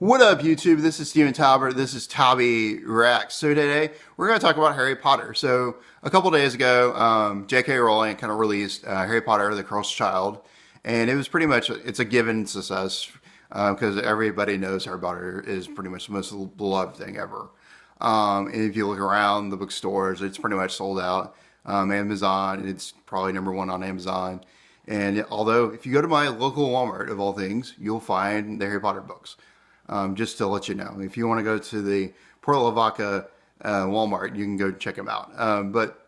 What up, YouTube? This is Steven Talbert. This is Tabby Reacts. So today we're going to talk about Harry Potter. So a couple days ago, JK Rowling kind of released Harry Potter: The Cursed Child, and it was pretty much it's a given success because everybody knows Harry Potter is pretty much the most beloved thing ever. And if you look around the bookstores, it's pretty much sold out. Amazon, it's probably #1 on Amazon. And although if you go to my local Walmart of all things, you'll find the Harry Potter books. Just to let you know, if you want to go to the Port Lavaca Walmart, you can go check them out. But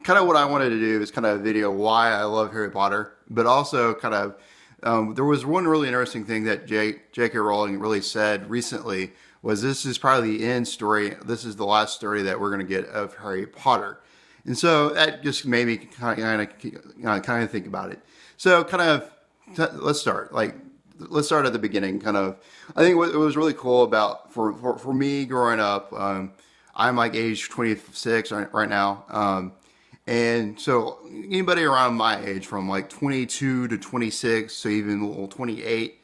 kind of what I wanted to do is kind of video why I love Harry Potter, but also kind of there was one really interesting thing that JK Rowling really said recently was this is probably the end story. This is the last story that we're going to get of Harry Potter. And so that just made me kind of think about it. So kind of let's start let's start at the beginning. Kind of, I think what was really cool about for me growing up. I'm like age 26 right now, and so anybody around my age, from like 22 to 26, so even a little 28,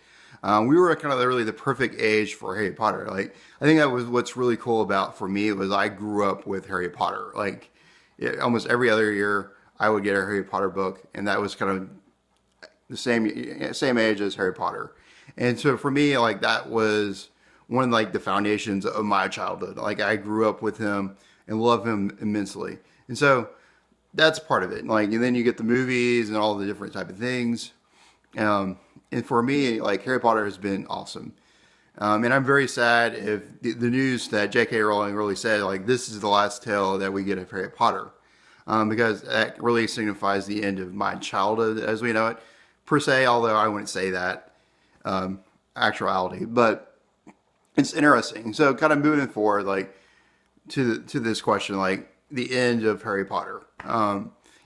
we were kind of really the perfect age for Harry Potter. Like I think that was what's really cool about for me was I grew up with Harry Potter. Like almost every other year, I would get a Harry Potter book, and that was kind of the same age as Harry Potter. And so for me, like that was one of like the foundations of my childhood. Like I grew up with him and love him immensely. And so that's part of it. Like, and then you get the movies and all the different type of things. And for me, like Harry Potter has been awesome. And I'm very sad if the news that J.K. Rowling really said, like, this is the last tale that we get of Harry Potter. Because that really signifies the end of my childhood as we know it. Per se, although I wouldn't say that actuality, but it's interesting. So kind of moving forward, like to this question, like the end of Harry Potter.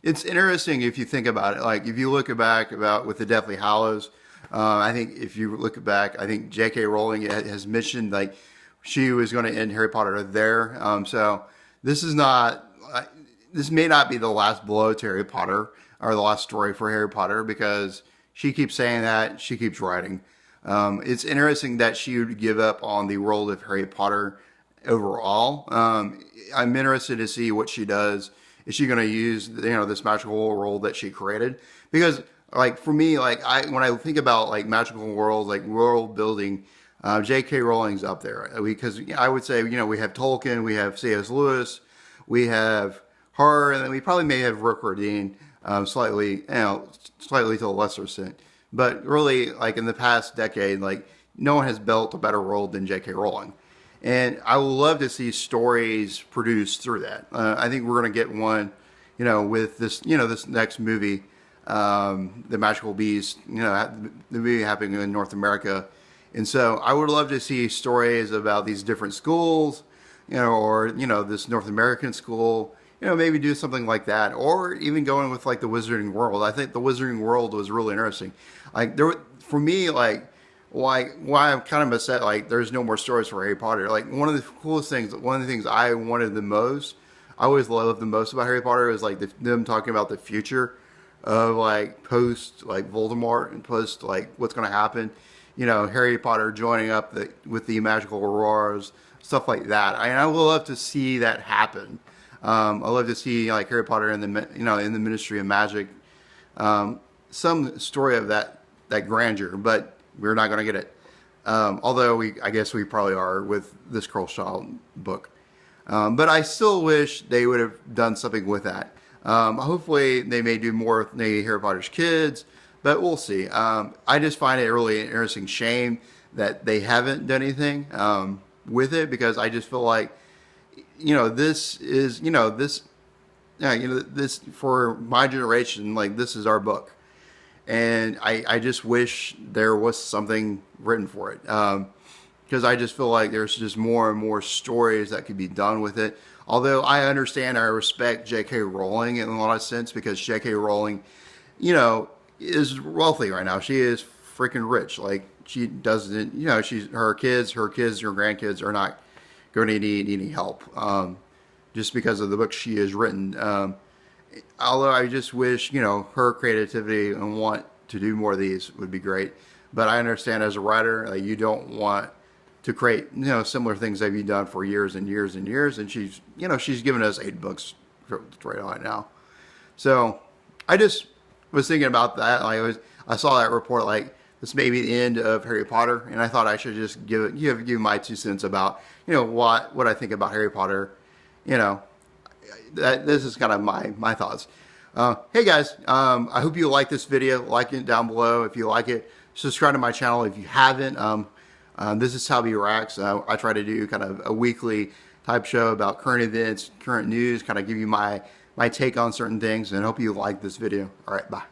It's interesting if you think about it. Like if you look back about with the Deathly Hallows, I think if you look back, I think J.K. Rowling has mentioned like she was going to end Harry Potter there. So this is not. This may not be the last blow to Harry Potter or the last story for Harry Potter because she keeps saying that. She keeps writing. It's interesting that she would give up on the world of Harry Potter overall. I'm interested to see what she does. Is she going to use this magical world that she created? Because like for me, like when I think about like magical worlds, like world building, J.K. Rowling's up there because I would say we have Tolkien, we have C.S. Lewis, we have her, and then we probably may have Rick Riordan. Slightly to a lesser extent, but really, like in the past decade, like no one has built a better world than J.K. Rowling, and I would love to see stories produced through that. I think we're going to get one, with this next movie, The Magical Beast, the movie happening in North America, and so I would love to see stories about these different schools, or this North American school. Maybe do something like that, or even going with like the Wizarding World. I think the Wizarding World was really interesting. Like for me, like why I'm kind of upset. Like there's no more stories for Harry Potter. Like one of the coolest things, one of the things I wanted the most, I always loved the most about Harry Potter is like them talking about the future of like post like Voldemort and post like what's going to happen. Harry Potter joining up with the magical aurors, stuff like that. I would love to see that happen. I love to see like Harry Potter in the in the Ministry of Magic, some story of that grandeur, but we're not going to get it. Although I guess we probably are with this Cursed Child book. But I still wish they would have done something with that. Hopefully they may do more with maybe Harry Potter's kids, but we'll see. I just find it a really interesting shame that they haven't done anything with it because I just feel like. This is, this for my generation, like this is our book. And I just wish there was something written for it. Because I just feel like there's just more and more stories that could be done with it. Although I understand, I respect J.K. Rowling in a lot of sense because J.K. Rowling, is wealthy right now. She is freaking rich. Like she doesn't, her kids, her grandkids are not going to need any help just because of the book she has written. Although I just wish, her creativity and want to do more of these would be great. but I understand as a writer, you don't want to create, similar things that you've done for years and years and years. And she's given us 8 books right on now. So I just was thinking about that. I saw that report, like this may be the end of Harry Potter, and I thought I should just give my 2 cents about what I think about Harry Potter. That this is kind of my thoughts. Hey guys, I hope you like this video. Like it down below if you like it. Subscribe to my channel if you haven't. This is Talby Reacts. I try to do kind of a weekly type show about current events, current news, kind of give you my take on certain things, and hope you like this video. All right, bye.